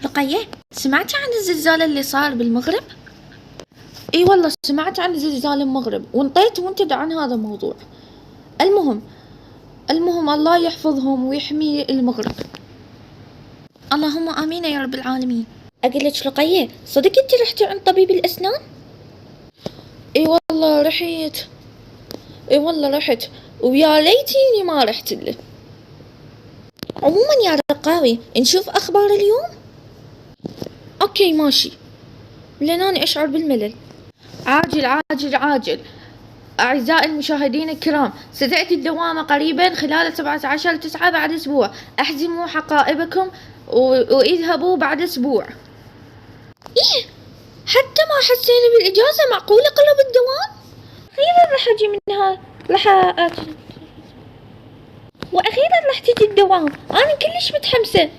رقية، سمعتي عن الزلزال اللي صار بالمغرب؟ اي والله سمعت عن زلزال المغرب وانطيت منتدى عن هذا الموضوع. المهم الله يحفظهم ويحمي المغرب. اللهم امين يا رب العالمين. اقولك رقية، صدق انت رحتي عند طبيب الاسنان؟ اي والله رحت ويا ليتيني ما رحت له. عموما يا رقاوي، نشوف اخبار اليوم. اوكي ماشي، لان انا اشعر بالملل. عاجل أعزائي المشاهدين الكرام، ستأتي الدوامة قريبا خلال 17/9 بعد أسبوع. احزموا حقائبكم واذهبوا بعد أسبوع. إيه، حتى ما حسينا بالإجازة؟ معقولة قلب الدوام؟ أخيرا راح أجي منها، وأخيرا راح تجي الدوام. أنا كلش متحمسة.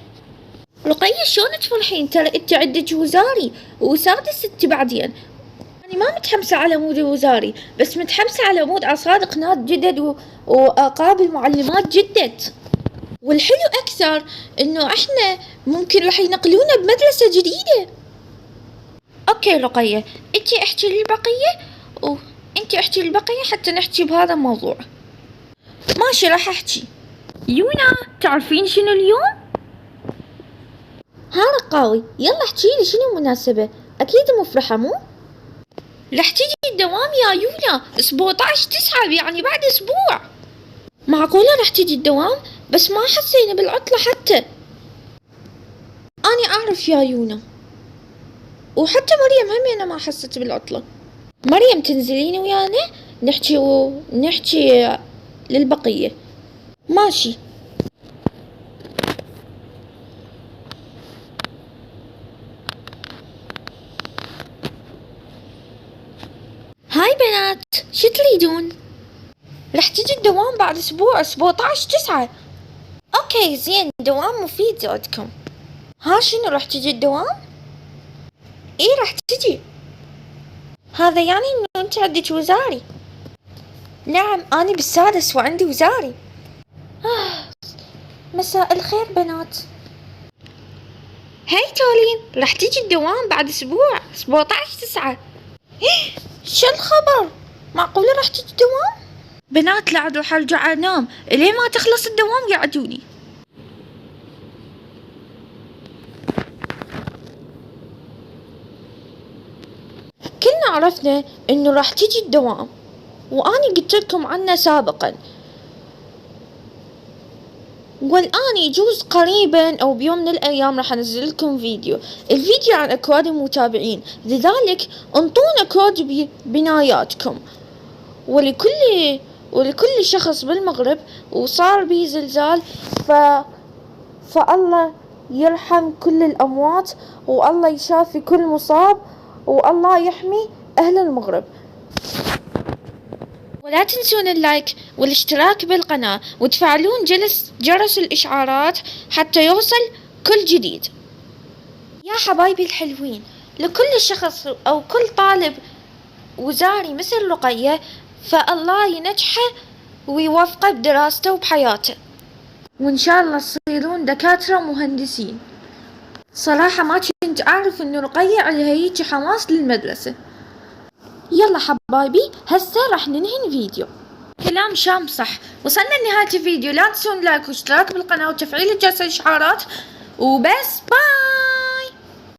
رقية شلون تفرحين؟ ترى انت عندك وزاري وسادس انت بعدين. أنا ما متحمسة على مود الوزاري، بس متحمسة على مود أصاد قناة جدد وأقابل معلمات جدد. والحلو أكثر إنه إحنا ممكن راح ينقلونا بمدرسة جديدة. أوكي رقية، أنتي احكي للبقية وأنتي احكي للبقية حتى نحكي بهذا الموضوع. ماشي راح أحكي. يونا، تعرفين شنو اليوم؟ ها رقاوي، يلا احكيلي شنو المناسبة؟ أكيد مفرحة مو؟ رح تيجي الدوام يا يونا 17/9، يعني بعد أسبوع. معقولة رح تيجي الدوام؟ بس ما حسينا بالعطلة حتى. أنا أعرف يا يونا، وحتى مريم همينة ما حست بالعطلة. مريم تنزلين ويانا نحكي للبقية. ماشي. هاي بنات، شو تريدون؟ رح تيجي الدوام بعد أسبوع 17/9. أوكي زين، دوام مفيد عندكم. ها شنو رح تيجي الدوام؟ إيه رح تيجي. هذا يعني إنه أنت عندك وزاري؟ نعم، أنا بالسادس وعندي وزاري. مساء الخير بنات. هاي تولين، رح تيجي الدوام بعد أسبوع 17/9. شو الخبر؟ معقولة رح تيجي الدوام؟ بنات لا راح أرجع أنام إلين ما تخلص الدوام قعدوني. كلنا عرفنا إنه راح تيجي الدوام، وأني قلت لكم عنه سابقا، والآن يجوز قريبا أو بيوم من الأيام راح أنزل لكم الفيديو عن أكواد المتابعين، لذلك انطونا كود بناياتكم. ولكل شخص بالمغرب وصار به زلزال فالله يرحم كل الأموات، والله يشافي كل مصاب، والله يحمي أهل المغرب. ولا تنسون اللايك والاشتراك بالقناة وتفعلون جرس الإشعارات حتى يوصل كل جديد. يا حبايبي الحلوين، لكل شخص أو كل طالب وزاري مثل رقية فالله ينجحه ويوفقه بدراسته وبحياته، وإن شاء الله تصيرون دكاترة ومهندسين. صراحة ما كنت أعرف إنه رقية على هيك حماس للمدرسة. يلا حبايبي، هسه راح ننهي الفيديو. كلام شام صح. وصلنا لنهاية الفيديو، لا تنسون لايك واشتراك بالقناة وتفعيل جرس الإشعارات، وبس باي.